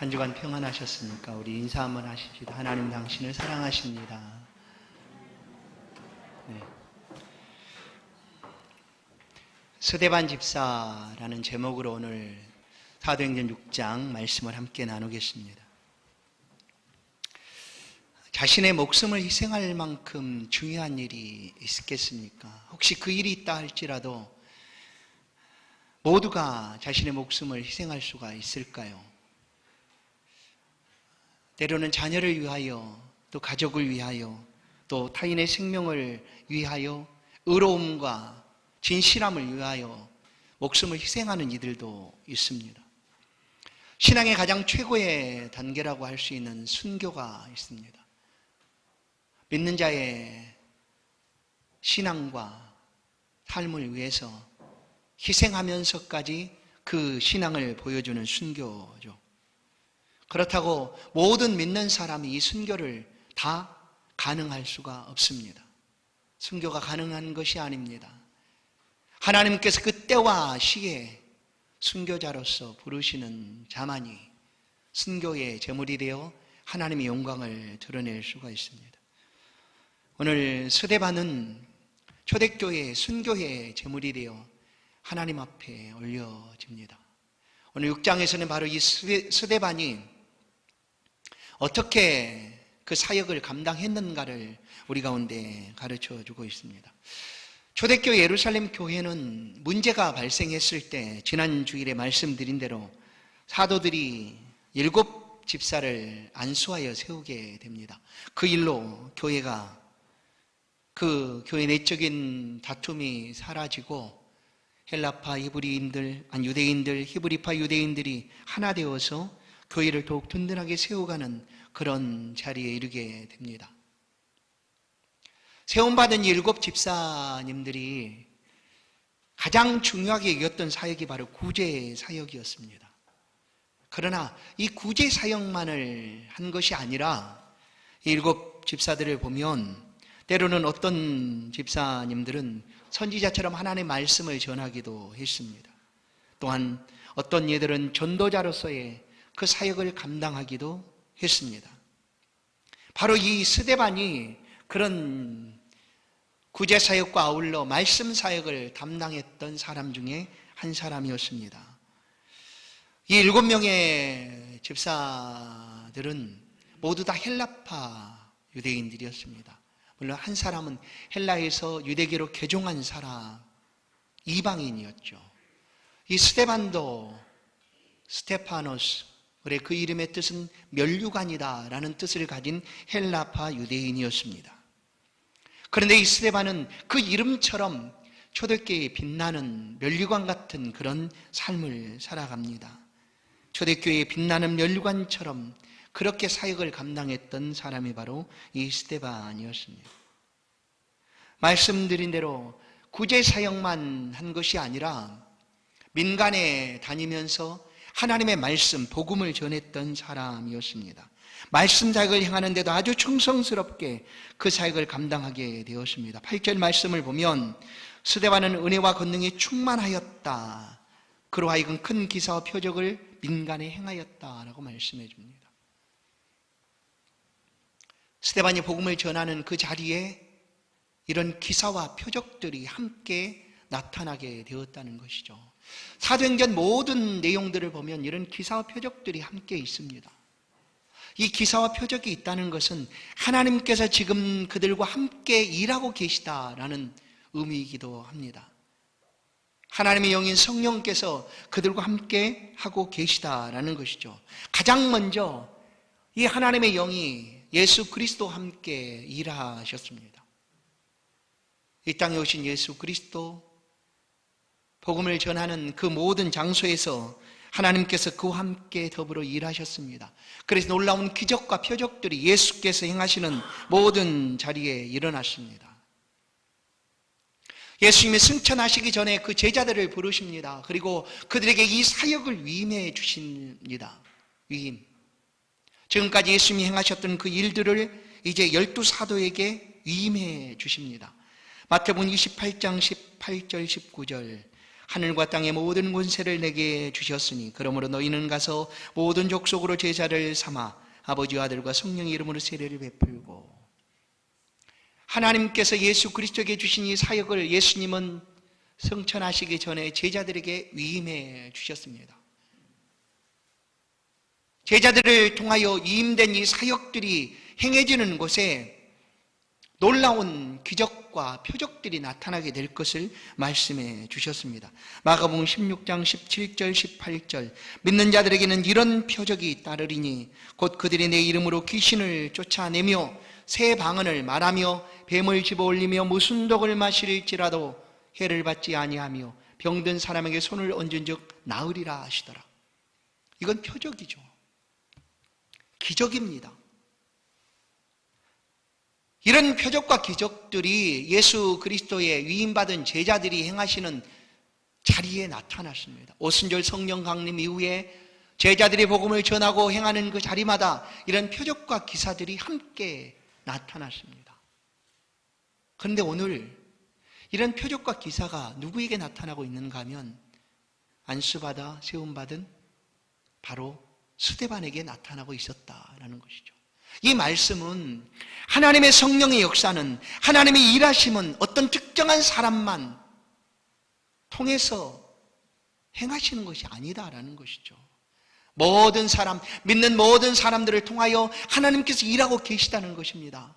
한 주간 평안하셨습니까? 우리 인사 한번 하십시다. 하나님 당신을 사랑하십니다. 네. 스데반 집사라는 제목으로 오늘 사도행전 6장 말씀을 함께 나누겠습니다. 자신의 목숨을 희생할 만큼 중요한 일이 있겠습니까? 혹시 그 일이 있다 할지라도 모두가 자신의 목숨을 희생할 수가 있을까요? 때로는 자녀를 위하여, 또 가족을 위하여, 또 타인의 생명을 위하여, 의로움과 진실함을 위하여 목숨을 희생하는 이들도 있습니다. 신앙의 가장 최고의 단계라고 할 수 있는 순교가 있습니다. 믿는 자의 신앙과 삶을 위해서 희생하면서까지 그 신앙을 보여주는 순교죠. 그렇다고 모든 믿는 사람이 이 순교를 다 가능할 수가 없습니다. 순교가 가능한 것이 아닙니다. 하나님께서 그 때와 시에 순교자로서 부르시는 자만이 순교의 제물이 되어 하나님의 영광을 드러낼 수가 있습니다. 오늘 스데반은 초대교회의 순교의 제물이 되어 하나님 앞에 올려집니다. 오늘 6장에서는 바로 이 스데반이 어떻게 그 사역을 감당했는가를 우리 가운데 가르쳐 주고 있습니다. 초대교회 예루살렘 교회는 문제가 발생했을 때 지난 주일에 말씀드린 대로 사도들이 7 집사를 안수하여 세우게 됩니다. 그 일로 교회가 그 교회 내적인 다툼이 사라지고 헬라파 유대인들, 히브리파 유대인들이 하나 되어서 교회를 더욱 든든하게 세워가는 그런 자리에 이르게 됩니다. 세움받은 7 집사님들이 가장 중요하게 여겼던 사역이 바로 구제 사역이었습니다. 그러나 이 구제 사역만을 한 것이 아니라 7 집사들을 보면 때로는 어떤 집사님들은 선지자처럼 하나님의 말씀을 전하기도 했습니다. 또한 어떤 이들은 전도자로서의 그 사역을 감당하기도 했습니다. 바로 이 스데반이 그런 구제 사역과 아울러 말씀 사역을 담당했던 사람 중에 한 사람이었습니다. 이 7명의 집사들은 모두 다 헬라파 유대인들이었습니다. 물론 한 사람은 헬라에서 유대교로 개종한 사람, 이방인이었죠. 이 스데반도 스테파노스, 그래 그 이름의 뜻은 면류관이다 라는 뜻을 가진 헬라파 유대인이었습니다. 그런데 이 스데반은 그 이름처럼 초대교회에 빛나는 면류관 같은 그런 삶을 살아갑니다. 초대교회에 빛나는 면류관처럼 그렇게 사역을 감당했던 사람이 바로 이 스데반이었습니다. 말씀드린 대로 구제 사역만 한 것이 아니라 민간에 다니면서 하나님의 말씀, 복음을 전했던 사람이었습니다. 말씀 사역을 행하는데도 아주 충성스럽게 그 사역을 감당하게 되었습니다. 8절 말씀을 보면 스데반은 은혜와 권능이 충만하였다. 그로 하여금 큰 기사와 표적을 민간에 행하였다라고 말씀해 줍니다. 스데반이 복음을 전하는 그 자리에 이런 기사와 표적들이 함께 나타나게 되었다는 것이죠. 사도행전 모든 내용들을 보면 이런 기사와 표적들이 함께 있습니다. 이 기사와 표적이 있다는 것은 하나님께서 지금 그들과 함께 일하고 계시다라는 의미이기도 합니다. 하나님의 영인 성령께서 그들과 함께 하고 계시다라는 것이죠. 가장 먼저 이 하나님의 영이 예수 그리스도와 함께 일하셨습니다. 이 땅에 오신 예수 그리스도, 복음을 전하는 그 모든 장소에서 하나님께서 그와 함께 더불어 일하셨습니다. 그래서 놀라운 기적과 표적들이 예수께서 행하시는 모든 자리에 일어났습니다. 예수님이 승천하시기 전에 그 제자들을 부르십니다. 그리고 그들에게 이 사역을 위임해 주십니다. 위임. 지금까지 예수님이 행하셨던 그 일들을 이제 12 사도에게 위임해 주십니다. 마태복음 28장 18절 19절 하늘과 땅의 모든 권세를 내게 주셨으니 그러므로 너희는 가서 모든 족속으로 제자를 삼아 아버지와 아들과 성령의 이름으로 세례를 베풀고. 하나님께서 예수 그리스도에게 주신 이 사역을 예수님은 성천하시기 전에 제자들에게 위임해 주셨습니다. 제자들을 통하여 위임된 이 사역들이 행해지는 곳에 놀라운 기적과 표적들이 나타나게 될 것을 말씀해 주셨습니다. 마가복음 16장 17절 18절 믿는 자들에게는 이런 표적이 따르리니 곧 그들이 내 이름으로 귀신을 쫓아내며 새 방언을 말하며 뱀을 집어올리며 무슨 독을 마실지라도 해를 받지 아니하며 병든 사람에게 손을 얹은즉 나으리라 하시더라. 이건 표적이죠. 기적입니다. 이런 표적과 기적들이 예수 그리스도의 위임받은 제자들이 행하시는 자리에 나타났습니다. 오순절 성령 강림 이후에 제자들이 복음을 전하고 행하는 그 자리마다 이런 표적과 기사들이 함께 나타났습니다. 그런데 오늘 이런 표적과 기사가 누구에게 나타나고 있는가 하면 안수받아 세움받은 바로 스데반에게 나타나고 있었다라는 것이죠. 이 말씀은 하나님의 성령의 역사는, 하나님의 일하심은 어떤 특정한 사람만 통해서 행하시는 것이 아니다라는 것이죠. 모든 사람, 믿는 모든 사람들을 통하여 하나님께서 일하고 계시다는 것입니다.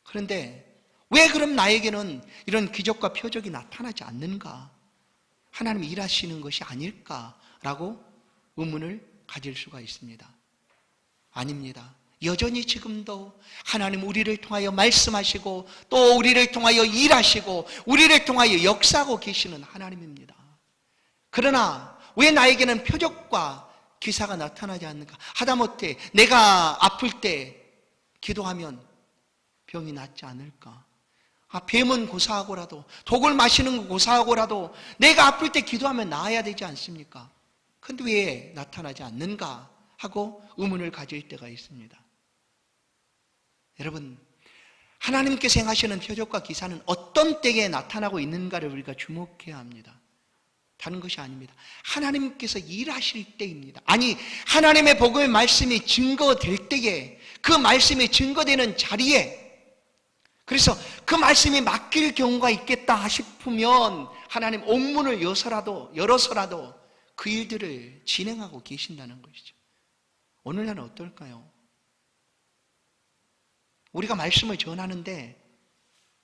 그런데 왜 그럼 나에게는 이런 기적과 표적이 나타나지 않는가? 하나님이 일하시는 것이 아닐까라고 의문을 가질 수가 있습니다. 아닙니다. 여전히 지금도 하나님 우리를 통하여 말씀하시고 또 우리를 통하여 일하시고 우리를 통하여 역사하고 계시는 하나님입니다. 그러나 왜 나에게는 표적과 기사가 나타나지 않는가? 하다못해 내가 아플 때 기도하면 병이 낫지 않을까? 뱀은 고사하고라도, 독을 마시는 거 고사하고라도 내가 아플 때 기도하면 나아야 되지 않습니까? 근데 왜 나타나지 않는가 하고 의문을 가질 때가 있습니다. 여러분, 하나님께서 행하시는 표적과 기사는 어떤 때에 나타나고 있는가를 우리가 주목해야 합니다. 다른 것이 아닙니다. 하나님께서 일하실 때입니다. 아니, 하나님의 복음의 말씀이 증거될 때에, 그 말씀이 증거되는 자리에, 그래서 그 말씀이 맡길 경우가 있겠다 싶으면 하나님 옥문을 열어서라도 그 일들을 진행하고 계신다는 것이죠. 오늘날은 어떨까요? 우리가 말씀을 전하는데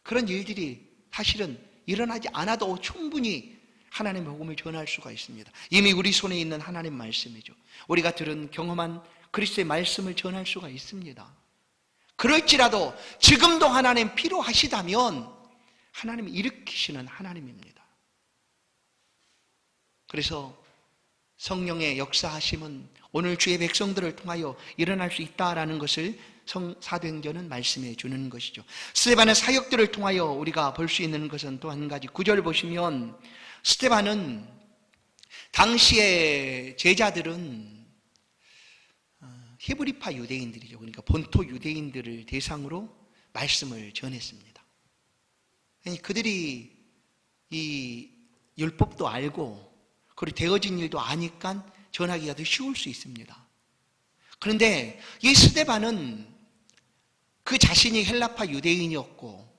그런 일들이 사실은 일어나지 않아도 충분히 하나님의 복음을 전할 수가 있습니다. 이미 우리 손에 있는 하나님 말씀이죠. 우리가 들은 경험한 그리스도의 말씀을 전할 수가 있습니다. 그럴지라도 지금도 하나님 필요하시다면 하나님이 일으키시는 하나님입니다. 그래서 성령의 역사하심은 오늘 주의 백성들을 통하여 일어날 수 있다라는 것을 사도행전은 말씀해 주는 것이죠. 스데반의 사역들을 통하여 우리가 볼 수 있는 것은 또 한 가지, 9절 보시면 스데반은 당시의 제자들은 히브리파 유대인들이죠. 그러니까 본토 유대인들을 대상으로 말씀을 전했습니다. 그들이 이 율법도 알고 그리고 되어진 일도 아니까 전하기가 더 쉬울 수 있습니다. 그런데 이 스데반은 그 자신이 헬라파 유대인이었고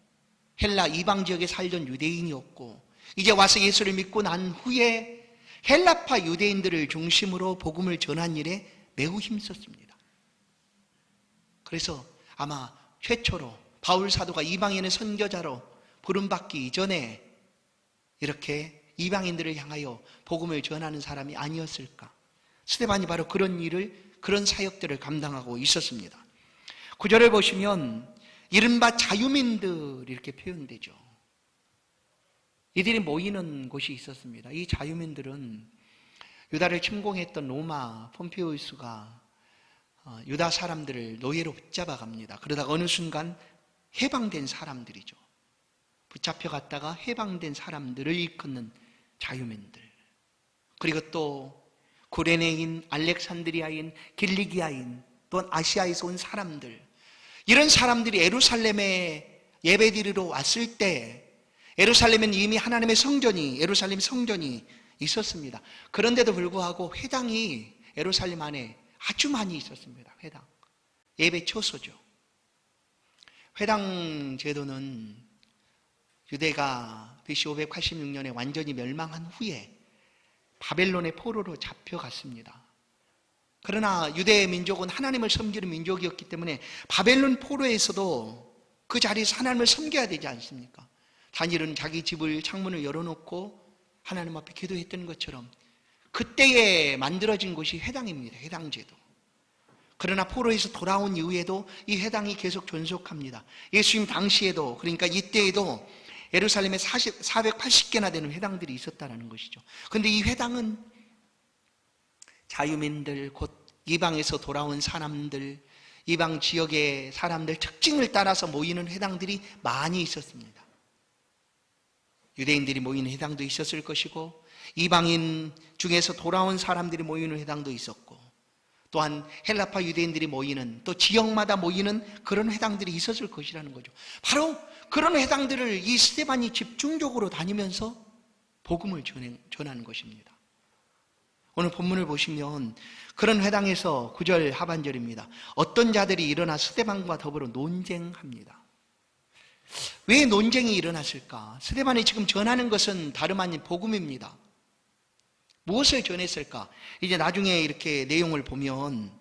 헬라 이방 지역에 살던 유대인이었고 이제 와서 예수를 믿고 난 후에 헬라파 유대인들을 중심으로 복음을 전한 일에 매우 힘썼습니다. 그래서 아마 최초로 바울 사도가 이방인의 선교자로 부름받기 이전에 이렇게 이방인들을 향하여 복음을 전하는 사람이 아니었을까? 스데반이 바로 그런 사역들을 감당하고 있었습니다. 9절을 보시면 이른바 자유민들 이렇게 표현되죠. 이들이 모이는 곳이 있었습니다. 이 자유민들은 유다를 침공했던 로마 폼페이우스가 유다 사람들을 노예로 붙잡아 갑니다. 그러다가 어느 순간 해방된 사람들이죠. 붙잡혀갔다가 해방된 사람들을 일컫는 자유민들. 그리고 또 구레네인, 알렉산드리아인, 길리기아인, 또는 아시아에서 온 사람들, 이런 사람들이 예루살렘에 예배드리러 왔을 때 예루살렘은 이미 하나님의 성전이, 예루살렘 성전이 있었습니다. 그런데도 불구하고 회당이 예루살렘 안에 아주 많이 있었습니다. 회당. 예배 처소죠. 회당 제도는 유대가 BC 586년에 완전히 멸망한 후에 바벨론의 포로로 잡혀갔습니다. 그러나 유대 민족은 하나님을 섬기는 민족이었기 때문에 바벨론 포로에서도 그 자리에서 하나님을 섬겨야 되지 않습니까? 다니엘은 자기 집을 창문을 열어놓고 하나님 앞에 기도했던 것처럼 그때에 만들어진 곳이 회당입니다. 회당제도. 그러나 포로에서 돌아온 이후에도 이 회당이 계속 존속합니다. 예수님 당시에도, 그러니까 이때에도 예루살렘에 480개나 되는 회당들이 있었다는 것이죠. 그런데 이 회당은 자유민들, 곧 이방에서 돌아온 사람들, 이방 지역의 사람들 특징을 따라서 모이는 회당들이 많이 있었습니다. 유대인들이 모이는 회당도 있었을 것이고, 이방인 중에서 돌아온 사람들이 모이는 회당도 있었고, 또한 헬라파 유대인들이 모이는, 또 지역마다 모이는 그런 회당들이 있었을 것이라는 거죠. 바로 그런 회당들을 이 스데반이 집중적으로 다니면서 복음을 전하는 것입니다. 오늘 본문을 보시면 그런 회당에서 9절 하반절입니다. 어떤 자들이 일어나 스데반과 더불어 논쟁합니다. 왜 논쟁이 일어났을까? 스데반이 지금 전하는 것은 다름 아닌 복음입니다. 무엇을 전했을까? 이제 나중에 이렇게 내용을 보면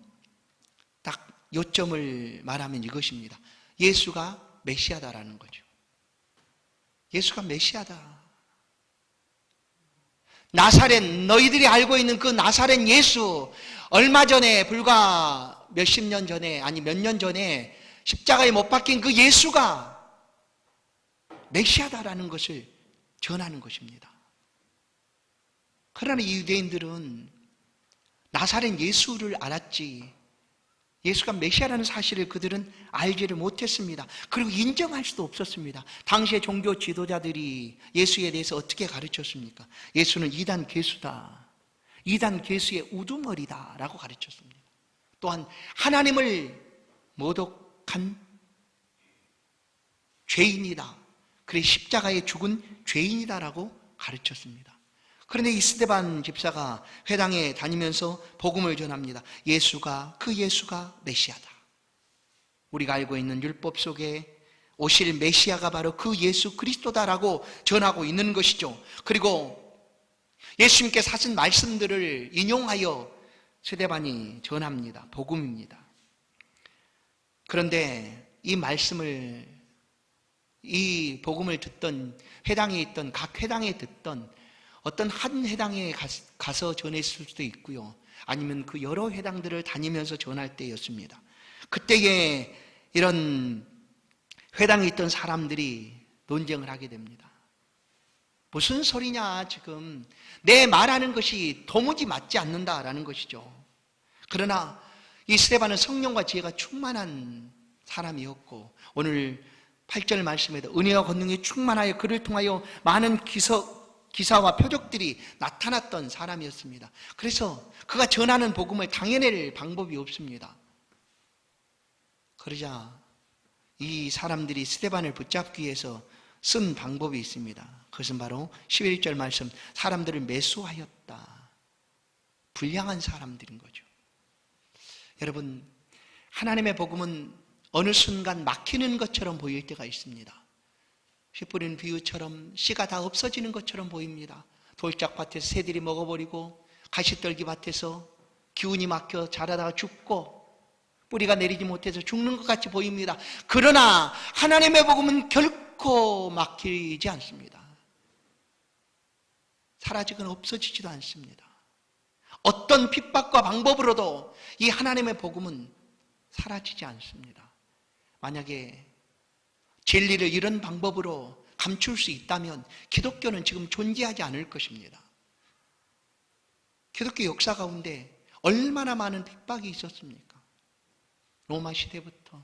딱 요점을 말하면 이것입니다. 예수가 메시아다라는 거죠. 예수가 메시아다. 나사렛, 너희들이 알고 있는 그 나사렛 예수, 얼마 전에, 불과 몇십 년 전에, 아니 몇 년 전에 십자가에 못 박힌 그 예수가 메시아다라는 것을 전하는 것입니다. 그러나 이 유대인들은 나사렛 예수를 알았지, 예수가 메시아라는 사실을 그들은 알지를 못했습니다. 그리고 인정할 수도 없었습니다. 당시의 종교 지도자들이 예수에 대해서 어떻게 가르쳤습니까? 예수는 이단 괴수다, 이단 괴수의 우두머리다 라고 가르쳤습니다. 또한 하나님을 모독한 죄인이다, 그래 십자가에 죽은 죄인이다 라고 가르쳤습니다. 그런데 이 스데반 집사가 회당에 다니면서 복음을 전합니다. 그 예수가 메시아다. 우리가 알고 있는 율법 속에 오실 메시아가 바로 그 예수 그리스도다라고 전하고 있는 것이죠. 그리고 예수님께서 하신 말씀들을 인용하여 스데반이 전합니다. 복음입니다. 그런데 이 복음을 듣던 회당에 있던, 각 회당에 듣던 어떤 한 회당에 가서 전했을 수도 있고요, 아니면 그 여러 회당들을 다니면서 전할 때였습니다. 그때에 이런 회당에 있던 사람들이 논쟁을 하게 됩니다. 무슨 소리냐, 지금 내 말하는 것이 도무지 맞지 않는다라는 것이죠. 그러나 이 스데반은 성령과 지혜가 충만한 사람이었고, 오늘 8절 말씀에도 은혜와 권능이 충만하여 그를 통하여 많은 기사와 표적들이 나타났던 사람이었습니다. 그래서 그가 전하는 복음을 당해낼 방법이 없습니다. 그러자 이 사람들이 스데반을 붙잡기 위해서 쓴 방법이 있습니다. 그것은 바로 11절 말씀, 사람들을 매수하였다. 불량한 사람들인 거죠. 여러분, 하나님의 복음은 어느 순간 막히는 것처럼 보일 때가 있습니다. 씨 뿌리는 비유처럼 씨가 다 없어지는 것처럼 보입니다. 돌짝밭에서 새들이 먹어버리고, 가시떨기 밭에서 기운이 막혀 자라다가 죽고, 뿌리가 내리지 못해서 죽는 것 같이 보입니다. 그러나 하나님의 복음은 결코 막히지 않습니다. 사라지거나 없어지지도 않습니다. 어떤 핍박과 방법으로도 이 하나님의 복음은 사라지지 않습니다. 만약에 진리를 이런 방법으로 감출 수 있다면 기독교는 지금 존재하지 않을 것입니다. 기독교 역사 가운데 얼마나 많은 핍박이 있었습니까? 로마 시대부터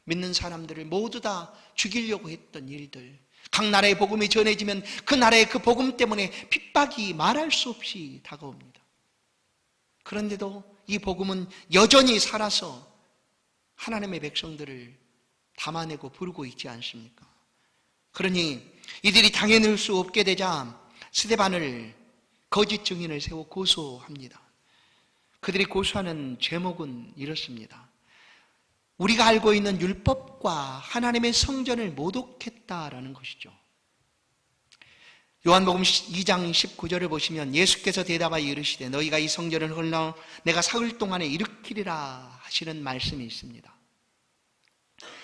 믿는 사람들을 모두 다 죽이려고 했던 일들, 각 나라의 복음이 전해지면 그 나라의 그 복음 때문에 핍박이 말할 수 없이 다가옵니다. 그런데도 이 복음은 여전히 살아서 하나님의 백성들을 담아내고 부르고 있지 않습니까? 그러니 이들이 당해낼 수 없게 되자 스데반을 거짓 증인을 세워 고소합니다. 그들이 고소하는 제목은 이렇습니다. 우리가 알고 있는 율법과 하나님의 성전을 모독했다라는 것이죠. 요한복음 2장 19절을 보시면 예수께서 대답하여 이르시되 너희가 이 성전을 헐러 내가 사흘 동안에 일으키리라 하시는 말씀이 있습니다.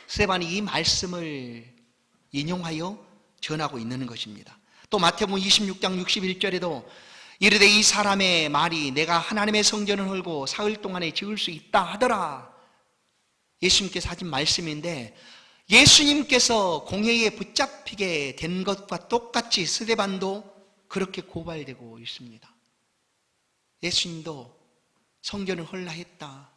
스데반이 이 말씀을 인용하여 전하고 있는 것입니다. 또 마태복음 26장 61절에도 이르되 이 사람의 말이 내가 하나님의 성전을 헐고 사흘 동안에 지을 수 있다 하더라. 예수님께서 하신 말씀인데 예수님께서 공회에 붙잡히게 된 것과 똑같이 스데반도 그렇게 고발되고 있습니다. 예수님도 성전을 헐라 했다,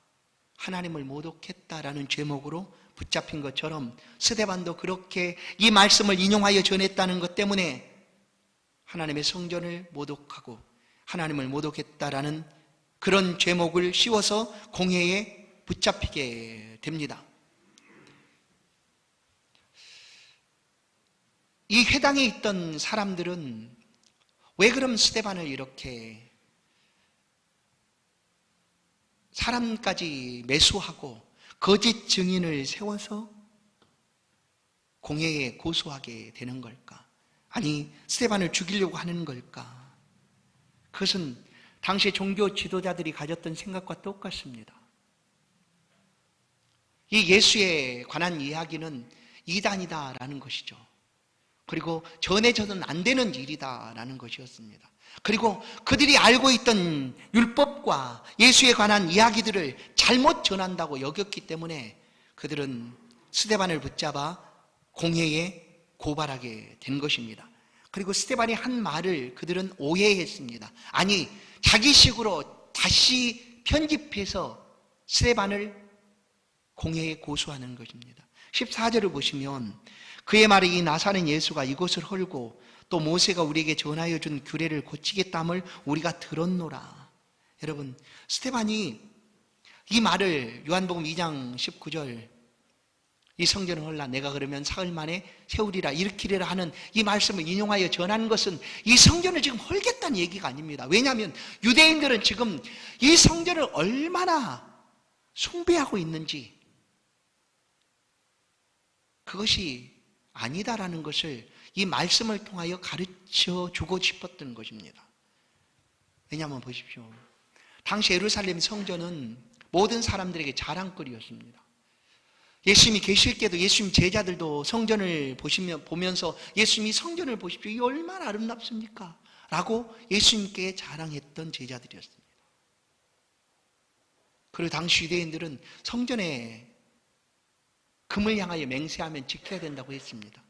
하나님을 모독했다라는 제목으로 붙잡힌 것처럼 스데반도 그렇게 이 말씀을 인용하여 전했다는 것 때문에 하나님의 성전을 모독하고 하나님을 모독했다라는 그런 제목을 씌워서 공회에 붙잡히게 됩니다. 이 회당에 있던 사람들은 왜 그럼 스데반을 이렇게 사람까지 매수하고 거짓 증인을 세워서 공회에 고소하게 되는 걸까? 아니, 스데반을 죽이려고 하는 걸까? 그것은 당시 종교 지도자들이 가졌던 생각과 똑같습니다. 이 예수에 관한 이야기는 이단이다라는 것이죠. 그리고 전해져는 안 되는 일이다라는 것이었습니다. 그리고 그들이 알고 있던 율법과 예수에 관한 이야기들을 잘못 전한다고 여겼기 때문에 그들은 스데반을 붙잡아 공회에 고발하게 된 것입니다. 그리고 스데반이 한 말을 그들은 오해했습니다. 아니, 자기식으로 다시 편집해서 스데반을 공회에 고소하는 것입니다. 14절을 보시면 그의 말이 이 나사렛 예수가 이곳을 헐고 또 모세가 우리에게 전하여 준 규례를 고치겠다함을 우리가 들었노라. 여러분, 스데반이 이 말을 요한복음 2장 19절 이 성전을 헐라 내가 그러면 사흘 만에 세우리라 일으키리라 하는 이 말씀을 인용하여 전하는 것은 이 성전을 지금 헐겠다는 얘기가 아닙니다. 왜냐하면 유대인들은 지금 이 성전을 얼마나 숭배하고 있는지 그것이 아니다라는 것을 이 말씀을 통하여 가르쳐 주고 싶었던 것입니다. 왜냐하면 보십시오. 당시 예루살렘 성전은 모든 사람들에게 자랑거리였습니다. 예수님이 계실 때도 예수님 제자들도 성전을 보면서 예수님이 성전을 보십시오. 이 얼마나 아름답습니까? 라고 예수님께 자랑했던 제자들이었습니다. 그리고 당시 유대인들은 성전에 금을 향하여 맹세하면 지켜야 된다고 했습니다.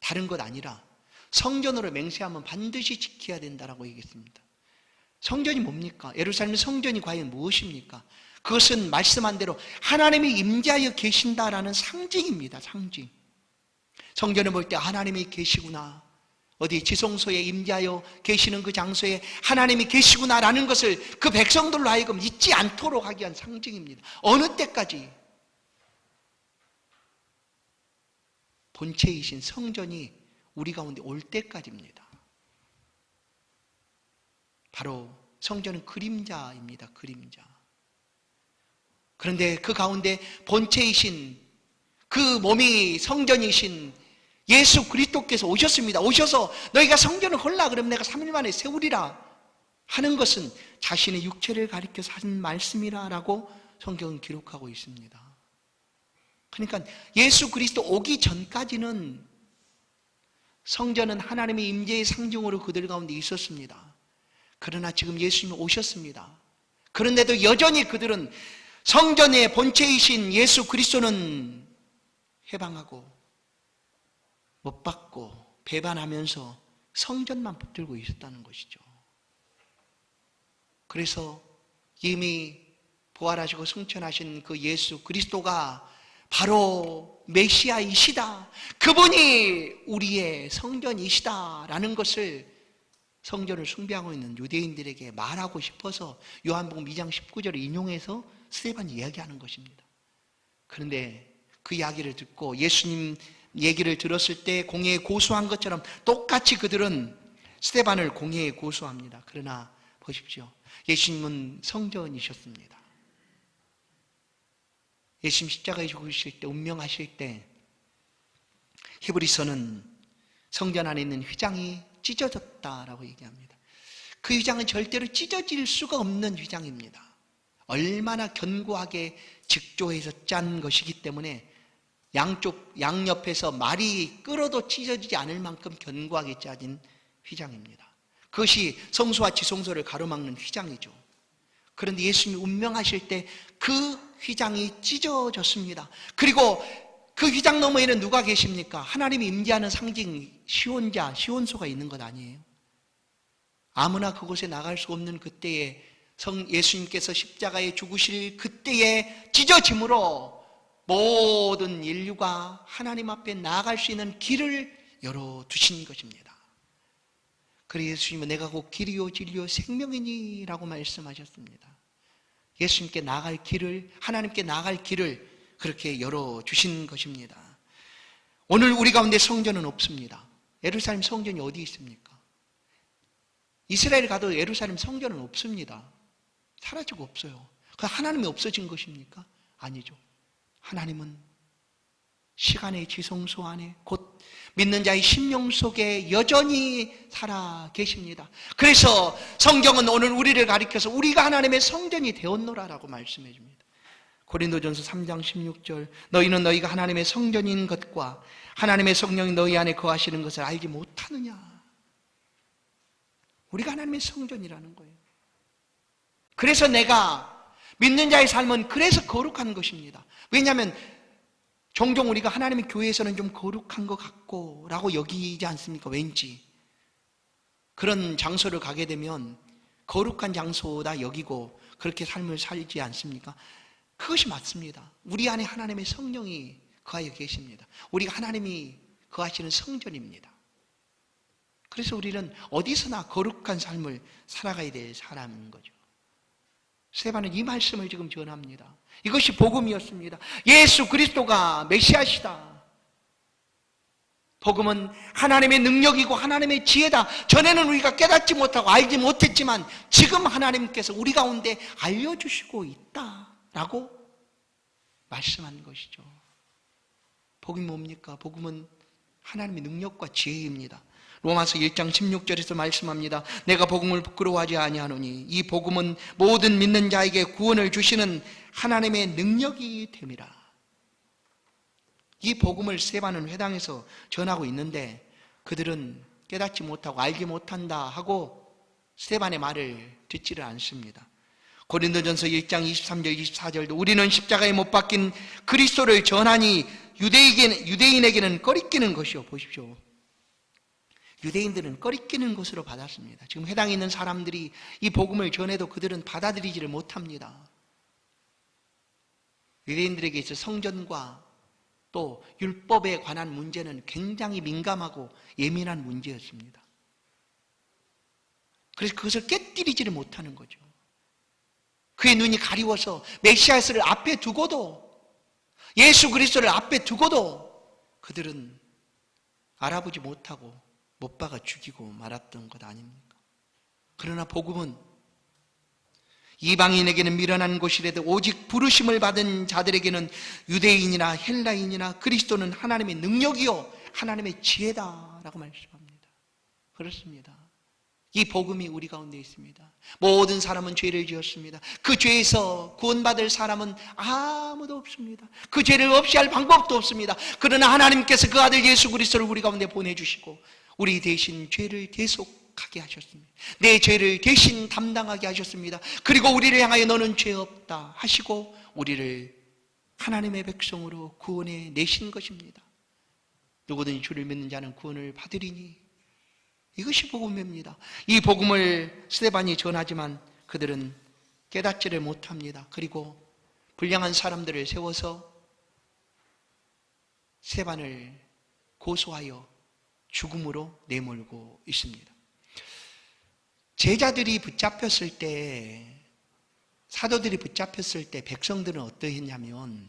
다른 것 아니라 성전으로 맹세하면 반드시 지켜야 된다라고 얘기했습니다. 성전이 뭡니까? 예루살렘 성전이 과연 무엇입니까? 그것은 말씀한 대로 하나님이 임재하여 계신다라는 상징입니다. 상징. 성전을 볼 때 하나님이 계시구나, 어디 지성소에 임재하여 계시는 그 장소에 하나님이 계시구나라는 것을 그 백성들로 하여금 잊지 않도록 하기 위한 상징입니다. 어느 때까지? 본체이신 성전이 우리 가운데 올 때까지입니다. 바로 성전은 그림자입니다. 그림자. 그런데 그 가운데 본체이신 그 몸이 성전이신 예수 그리스도께서 오셨습니다. 오셔서 너희가 성전을 헐라 그러면 내가 3일 만에 세우리라 하는 것은 자신의 육체를 가리켜서 하신 말씀이라고 성경은 기록하고 있습니다. 그러니까 예수 그리스도 오기 전까지는 성전은 하나님의 임재의 상징으로 그들 가운데 있었습니다. 그러나 지금 예수님이 오셨습니다. 그런데도 여전히 그들은 성전의 본체이신 예수 그리스도는 해방하고 못 받고 배반하면서 성전만 붙들고 있었다는 것이죠. 그래서 이미 부활하시고 승천하신 그 예수 그리스도가 바로 메시아이시다, 그분이 우리의 성전이시다라는 것을 성전을 숭배하고 있는 유대인들에게 말하고 싶어서 요한복음 2장 19절을 인용해서 스데반이 이야기하는 것입니다. 그런데 그 이야기를 듣고 예수님 얘기를 들었을 때 공회에 고소한 것처럼 똑같이 그들은 스데반을 공회에 고소합니다. 그러나 보십시오. 예수님은 성전이셨습니다. 예수님 십자가에 죽으실 때, 운명하실 때 히브리서는 성전 안에 있는 휘장이 찢어졌다라고 얘기합니다. 그 휘장은 절대로 찢어질 수가 없는 휘장입니다. 얼마나 견고하게 직조해서 짠 것이기 때문에 양옆에서 말이 끌어도 찢어지지 않을 만큼 견고하게 짜진 휘장입니다. 그것이 성소와 지성소를 가로막는 휘장이죠. 그런데 예수님이 운명하실 때 그 휘장이 찢어졌습니다. 그리고 그 휘장 너머에는 누가 계십니까? 하나님이 임재하는 상징 시온자, 시온소가 있는 것 아니에요? 아무나 그곳에 나갈 수 없는 그때에 예수님께서 십자가에 죽으실 그때에 찢어짐으로 모든 인류가 하나님 앞에 나아갈 수 있는 길을 열어두신 것입니다. 그래서 예수님은 내가 곧 길이요 진리요 생명이니 라고 말씀하셨습니다. 예수님께 나아갈 길을, 하나님께 나아갈 길을 그렇게 열어주신 것입니다. 오늘 우리 가운데 성전은 없습니다. 예루살렘 성전이 어디 있습니까? 이스라엘 가도 예루살렘 성전은 없습니다. 사라지고 없어요. 그 하나님이 없어진 것입니까? 아니죠. 하나님은 시간의 지성소 안에 곧 믿는 자의 심령 속에 여전히 살아 계십니다. 그래서 성경은 오늘 우리를 가리켜서 우리가 하나님의 성전이 되었노라라고 말씀해 줍니다. 고린도전서 3장 16절 너희는 너희가 하나님의 성전인 것과 하나님의 성령이 너희 안에 거하시는 것을 알지 못하느냐. 우리가 하나님의 성전이라는 거예요. 그래서 내가 믿는 자의 삶은 그래서 거룩한 것입니다. 왜냐하면 종종 우리가 하나님의 교회에서는 좀 거룩한 것 같고 라고 여기지 않습니까? 왠지 그런 장소를 가게 되면 거룩한 장소다 여기고 그렇게 삶을 살지 않습니까? 그것이 맞습니다. 우리 안에 하나님의 성령이 거하여 계십니다. 우리가 하나님이 거하시는 성전입니다. 그래서 우리는 어디서나 거룩한 삶을 살아가야 될 사람인 거죠. 스데반은 이 말씀을 지금 전합니다. 이것이 복음이었습니다. 예수 그리스도가 메시아시다. 복음은 하나님의 능력이고 하나님의 지혜다. 전에는 우리가 깨닫지 못하고 알지 못했지만 지금 하나님께서 우리 가운데 알려주시고 있다라고 말씀한 것이죠. 복음이 뭡니까? 복음은 하나님의 능력과 지혜입니다. 로마서 1장 16절에서 말씀합니다. 내가 복음을 부끄러워하지 아니하노니 이 복음은 모든 믿는 자에게 구원을 주시는 하나님의 능력이 됨이라. 이 복음을 스데반은 회당에서 전하고 있는데 그들은 깨닫지 못하고 알지 못한다 하고 스데반의 말을 듣지를 않습니다. 고린도전서 1장 23절 24절도 우리는 십자가에 못 박힌 그리스도를 전하니 유대인에게는 꺼리끼는 것이요. 보십시오. 유대인들은 꺼리끼는 것으로 받았습니다. 지금 회당에 있는 사람들이 이 복음을 전해도 그들은 받아들이지를 못합니다. 유대인들에게 있어 성전과 또 율법에 관한 문제는 굉장히 민감하고 예민한 문제였습니다. 그래서 그것을 깨뜨리지를 못하는 거죠. 그의 눈이 가리워서 메시아를 앞에 두고도 예수 그리스도를 앞에 두고도 그들은 알아보지 못하고 못 박아 죽이고 말았던 것 아닙니까? 그러나 복음은 이방인에게는 미련한 곳이라도 오직 부르심을 받은 자들에게는 유대인이나 헬라인이나 그리스도는 하나님의 능력이요 하나님의 지혜다라고 말씀합니다. 그렇습니다. 이 복음이 우리 가운데 있습니다. 모든 사람은 죄를 지었습니다. 그 죄에서 구원받을 사람은 아무도 없습니다. 그 죄를 없이 할 방법도 없습니다. 그러나 하나님께서 그 아들 예수 그리스도를 우리 가운데 보내주시고 우리 대신 죄를 대속하게 하셨습니다. 내 죄를 대신 담당하게 하셨습니다. 그리고 우리를 향하여 너는 죄 없다 하시고 우리를 하나님의 백성으로 구원해 내신 것입니다. 누구든지 주를 믿는 자는 구원을 받으리니 이것이 복음입니다. 이 복음을 스데반이 전하지만 그들은 깨닫지를 못합니다. 그리고 불량한 사람들을 세워서 스데반을 고소하여 죽음으로 내몰고 있습니다. 제자들이 붙잡혔을 때, 사도들이 붙잡혔을 때 백성들은 어떠했냐면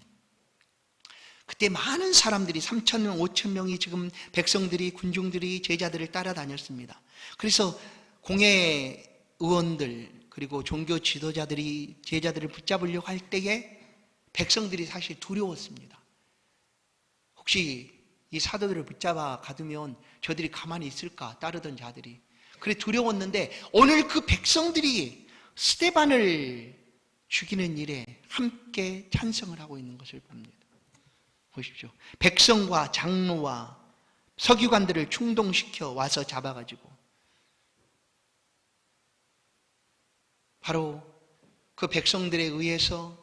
그때 많은 사람들이 3,000명, 5,000명이 지금 백성들이, 군중들이 제자들을 따라다녔습니다. 그래서 공회 의원들 그리고 종교 지도자들이 제자들을 붙잡으려고 할 때에 백성들이 사실 두려웠습니다. 혹시 이 사도들을 붙잡아 가두면 저들이 가만히 있을까? 따르던 자들이. 그래 두려웠는데 오늘 그 백성들이 스데반을 죽이는 일에 함께 찬성을 하고 있는 것을 봅니다. 보십시오. 백성과 장로와 서기관들을 충동시켜 와서 잡아가지고 바로 그 백성들에 의해서,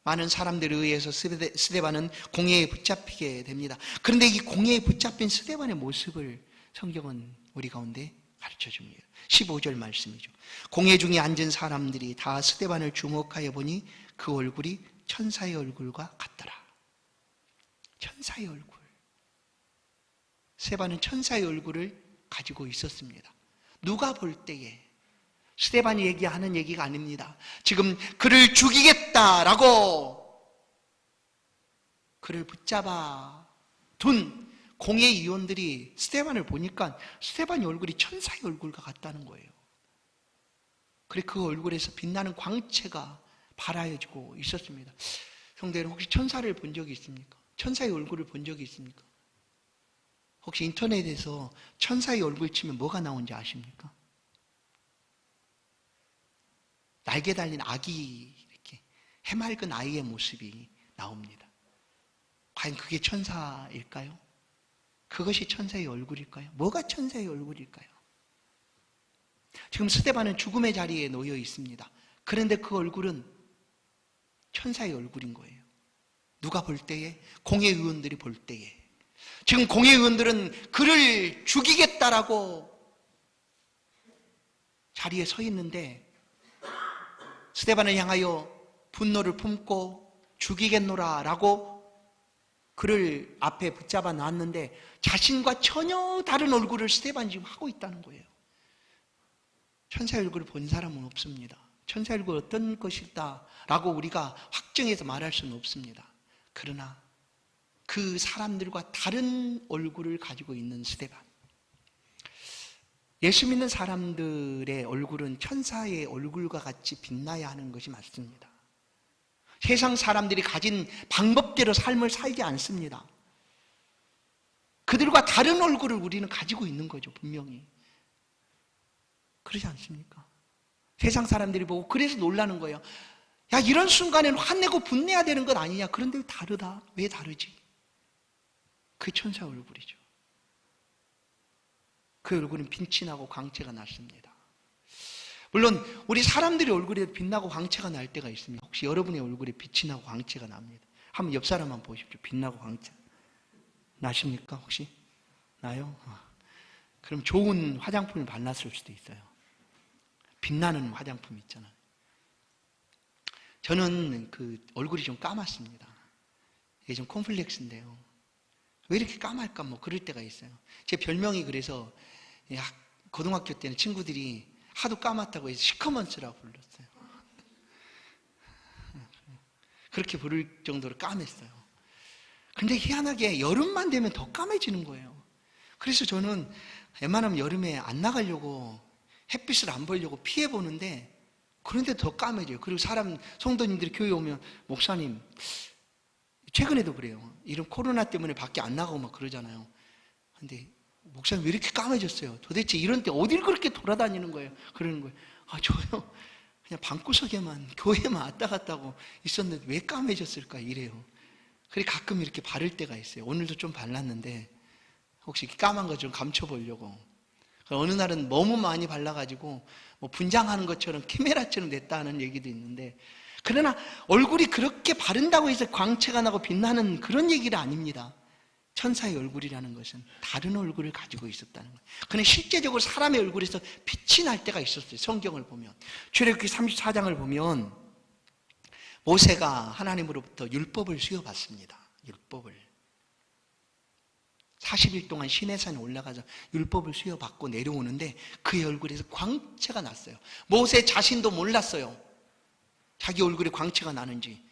많은 사람들에 의해서 스데반은 공회에 붙잡히게 됩니다. 그런데 이 공회에 붙잡힌 스데반의 모습을 성경은 우리 가운데 가르쳐 줍니다. 15절 말씀이죠. 공회 중에 앉은 사람들이 다 스데반을 주목하여 보니 그 얼굴이 천사의 얼굴과 같더라. 천사의 얼굴. 스데반은 천사의 얼굴을 가지고 있었습니다. 누가 볼 때에, 스데반이 얘기하는 얘기가 아닙니다. 지금 그를 죽이겠다라고 그를 붙잡아 둔 공회의원들이 스데반을 보니까 스데반의 얼굴이 천사의 얼굴과 같다는 거예요. 그래 그 얼굴에서 빛나는 광채가 발하여지고 있었습니다. 성도 여러분, 혹시 천사를 본 적이 있습니까? 천사의 얼굴을 본 적이 있습니까? 혹시 인터넷에서 천사의 얼굴 치면 뭐가 나오는지 아십니까? 날개 달린 아기, 이렇게 해맑은 아이의 모습이 나옵니다. 과연 그게 천사일까요? 그것이 천사의 얼굴일까요? 뭐가 천사의 얼굴일까요? 지금 스데반은 죽음의 자리에 놓여 있습니다. 그런데 그 얼굴은 천사의 얼굴인 거예요. 누가 볼 때에? 공회의원들이 볼 때에. 지금 공회의원들은 그를 죽이겠다라고 자리에 서 있는데 스데반을 향하여 분노를 품고 죽이겠노라 라고 그를 앞에 붙잡아 놨는데 자신과 전혀 다른 얼굴을 스데반이 지금 하고 있다는 거예요. 천사의 얼굴을 본 사람은 없습니다. 천사의 얼굴 어떤 것이다 라고 우리가 확정해서 말할 수는 없습니다. 그러나 그 사람들과 다른 얼굴을 가지고 있는 스데반. 예수 믿는 사람들의 얼굴은 천사의 얼굴과 같이 빛나야 하는 것이 맞습니다. 세상 사람들이 가진 방법대로 삶을 살지 않습니다. 그들과 다른 얼굴을 우리는 가지고 있는 거죠, 분명히. 그러지 않습니까? 세상 사람들이 보고 그래서 놀라는 거예요. 야, 이런 순간에는 화내고 분내야 되는 것 아니냐? 그런데 왜 다르다? 왜 다르지? 그게 천사 얼굴이죠. 그 얼굴은 빛이 나고 광채가 났습니다. 물론 우리 사람들의 얼굴에 빛나고 광채가 날 때가 있습니다. 혹시 여러분의 얼굴에 빛이 나고 광채가 납니다. 한번 옆 사람 한번 보십시오. 빛나고 광채 나십니까? 혹시? 나요? 그럼 좋은 화장품을 발랐을 수도 있어요. 빛나는 화장품 있잖아요. 저는 그 얼굴이 좀 까맣습니다. 이게 좀 콤플렉스인데요. 왜 이렇게 까말까? 뭐 그럴 때가 있어요. 제 별명이 그래서 고등학교 때는 친구들이 하도 까맣다고 해서 시커먼스라고 불렀어요. 그렇게 부를 정도로 까맸어요. 근데 희한하게 여름만 되면 더 까매지는 거예요. 그래서 저는 웬만하면 여름에 안 나가려고 햇빛을 안 보려고 피해보는데 그런데 더 까매져요. 그리고 성도님들이 교회 오면 목사님, 최근에도 그래요. 이런 코로나 때문에 밖에 안 나가고 막 그러잖아요. 근데 목사님 왜 이렇게 까매졌어요? 도대체 이런 때 어딜 그렇게 돌아다니는 거예요? 그러는 거예요. 저요 그냥 방구석에만 교회만 왔다 갔다 하고 있었는데 왜 까매졌을까 이래요. 그래 가끔 이렇게 바를 때가 있어요. 오늘도 좀 발랐는데 혹시 까만 거 좀 감춰보려고. 어느 날은 너무 많이 발라가지고 뭐 분장하는 것처럼 키메라처럼 됐다 하는 얘기도 있는데, 그러나 얼굴이 그렇게 바른다고 해서 광채가 나고 빛나는 그런 얘기는 아닙니다. 천사의 얼굴이라는 것은 다른 얼굴을 가지고 있었다는 거예요. 그런데 실제적으로 사람의 얼굴에서 빛이 날 때가 있었어요. 성경을 보면 출애굽기 34장을 보면 모세가 하나님으로부터 율법을 수여받습니다. 율법을 40일 동안 시내산에 올라가서 율법을 수여받고 내려오는데 그의 얼굴에서 광채가 났어요. 모세 자신도 몰랐어요. 자기 얼굴에 광채가 나는지.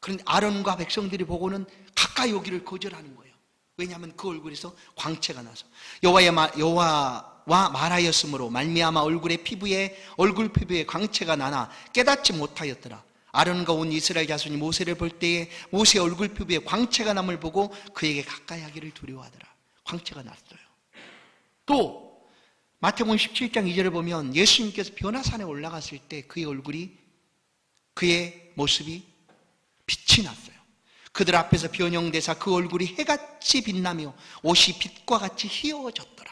그런데 아론과 백성들이 보고는 가까이 오기를 거절하는 거예요. 왜냐하면 그 얼굴에서 광채가 나서 여호와와 말하였으므로 말미암아 얼굴 피부에 광채가 나나 깨닫지 못하였더라. 아론과 온 이스라엘 자손이 모세를 볼 때에 모세의 얼굴 피부에 광채가 남을 보고 그에게 가까이 하기를 두려워하더라. 광채가 났어요. 또 마태복음 17장 2절을 보면 예수님께서 변화산에 올라갔을 때 그의 모습이 빛이 났어요. 그들 앞에서 변형되사 그 얼굴이 해같이 빛나며 옷이 빛과 같이 희어졌더라.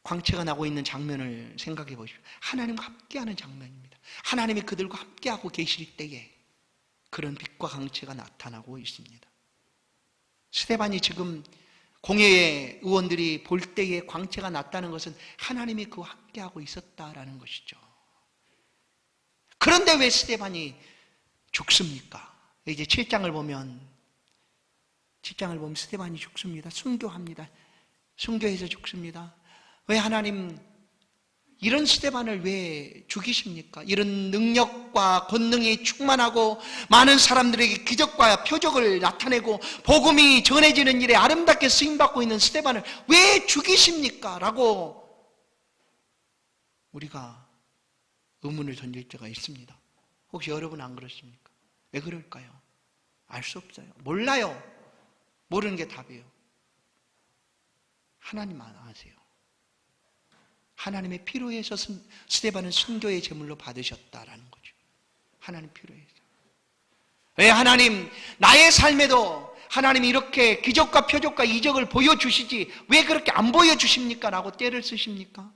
광채가 나고 있는 장면을 생각해 보십시오. 하나님과 함께하는 장면입니다. 하나님이 그들과 함께하고 계실 때에 그런 빛과 광채가 나타나고 있습니다. 스데반이 지금 공회의 의원들이 볼 때에 광채가 났다는 것은 하나님이 그와 함께하고 있었다라는 것이죠. 그런데 왜 스데반이 죽습니까? 이제 7장을 보면 스데반이 죽습니다. 순교합니다. 순교해서 죽습니다. 왜 하나님 이런 스데반을 왜 죽이십니까? 이런 능력과 권능이 충만하고 많은 사람들에게 기적과 표적을 나타내고 복음이 전해지는 일에 아름답게 쓰임받고 있는 스데반을 왜 죽이십니까? 라고 우리가 의문을 던질 때가 있습니다. 혹시 여러분 안 그렇습니까? 왜 그럴까요? 알 수 없어요. 몰라요. 모르는 게 답이에요. 하나님만 아세요. 하나님의 피로 해서 스데반은 순교의 제물로 받으셨다라는 거죠. 하나님 피로 해서. 왜 하나님 나의 삶에도 하나님이 이렇게 기적과 표적과 이적을 보여주시지 왜 그렇게 안 보여주십니까? 라고 떼를 쓰십니까?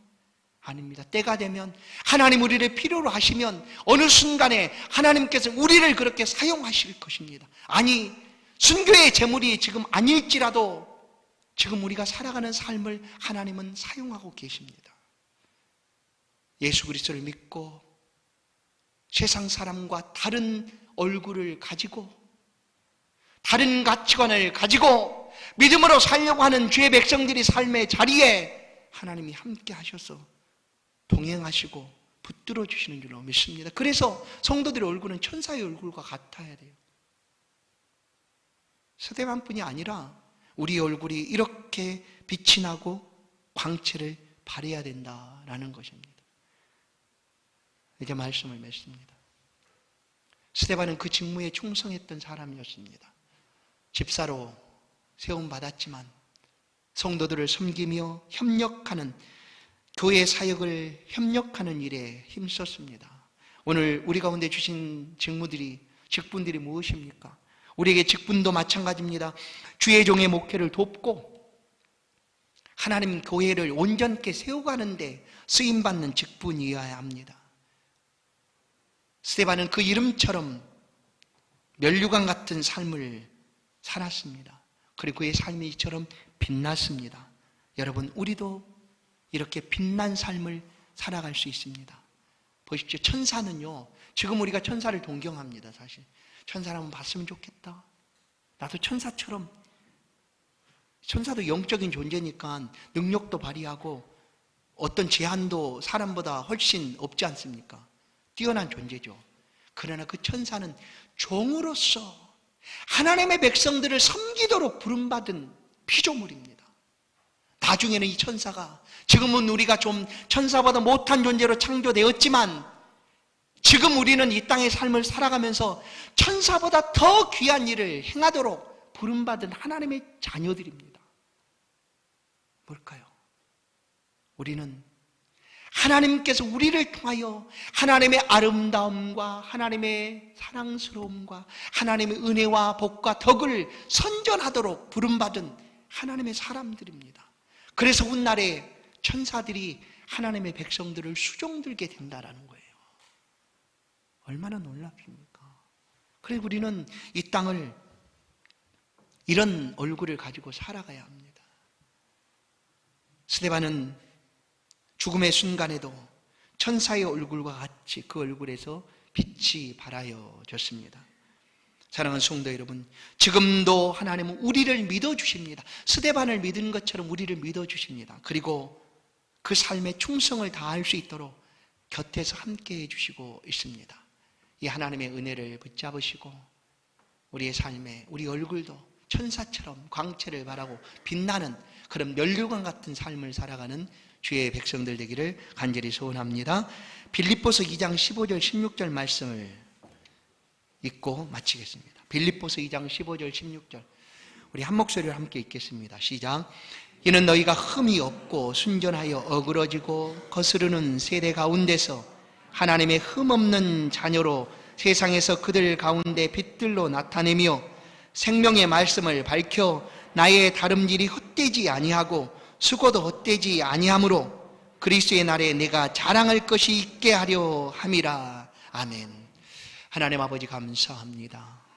아닙니다. 때가 되면 하나님 우리를 필요로 하시면 어느 순간에 하나님께서 우리를 그렇게 사용하실 것입니다. 아니 순교의 제물이 지금 아닐지라도 지금 우리가 살아가는 삶을 하나님은 사용하고 계십니다. 예수 그리스도를 믿고 세상 사람과 다른 얼굴을 가지고 다른 가치관을 가지고 믿음으로 살려고 하는 주의 백성들이 삶의 자리에 하나님이 함께 하셔서 동행하시고 붙들어 주시는 줄로 믿습니다. 그래서 성도들의 얼굴은 천사의 얼굴과 같아야 돼요. 스데반뿐이 아니라 우리 얼굴이 이렇게 빛이 나고 광채를 발해야 된다라는 것입니다. 이제 말씀을 맺습니다. 스데반은 그 직무에 충성했던 사람이었습니다. 집사로 세움받았지만 성도들을 섬기며 협력하는 교회 사역을 협력하는 일에 힘썼습니다. 오늘 우리 가운데 주신 직분들이 무엇입니까? 우리에게 직분도 마찬가지입니다. 주의 종의 목회를 돕고 하나님 교회를 온전케 세워가는데 쓰임받는 직분이어야 합니다. 스데반은 그 이름처럼 면류관 같은 삶을 살았습니다. 그리고 그의 삶이 이처럼 빛났습니다. 여러분, 우리도 이렇게 빛난 삶을 살아갈 수 있습니다. 보십시오. 천사는요, 지금 우리가 천사를 동경합니다. 사실 천사를 한번 봤으면 좋겠다. 나도 천사처럼, 천사도 영적인 존재니까 능력도 발휘하고 어떤 제한도 사람보다 훨씬 없지 않습니까? 뛰어난 존재죠. 그러나 그 천사는 종으로서 하나님의 백성들을 섬기도록 부름받은 피조물입니다. 나중에는 이 천사가, 지금은 우리가 좀 천사보다 못한 존재로 창조되었지만 지금 우리는 이 땅의 삶을 살아가면서 천사보다 더 귀한 일을 행하도록 부름받은 하나님의 자녀들입니다. 뭘까요? 우리는 하나님께서 우리를 통하여 하나님의 아름다움과 하나님의 사랑스러움과 하나님의 은혜와 복과 덕을 선전하도록 부름받은 하나님의 사람들입니다. 그래서 훗날에 천사들이 하나님의 백성들을 수종들게 된다라는 거예요. 얼마나 놀랍습니까? 그래서 우리는 이 땅을 이런 얼굴을 가지고 살아가야 합니다. 스데반은 죽음의 순간에도 천사의 얼굴과 같이 그 얼굴에서 빛이 발하여졌습니다. 사랑하는 성도 여러분, 지금도 하나님은 우리를 믿어주십니다. 스데반을 믿은 것처럼 우리를 믿어주십니다. 그리고 그 삶의 충성을 다할 수 있도록 곁에서 함께 해주시고 있습니다. 이 하나님의 은혜를 붙잡으시고 우리의 삶에 우리 얼굴도 천사처럼 광채를 발하고 빛나는 그런 면류관 같은 삶을 살아가는 주의 백성들 되기를 간절히 소원합니다. 빌립보서 2장 15절 16절 말씀을 읽고 마치겠습니다. 빌립보서 2장 15절 16절 우리 한 목소리로 함께 읽겠습니다. 시작. 이는 너희가 흠이 없고 순전하여 어그러지고 거스르는 세대 가운데서 하나님의 흠 없는 자녀로 세상에서 그들 가운데 빛들로 나타내며 생명의 말씀을 밝혀 나의 다름질이 헛되지 아니하고 수고도 헛되지 아니하므로 그리스도의 날에 내가 자랑할 것이 있게 하려 함이라. 아멘. 하나님 아버지 감사합니다.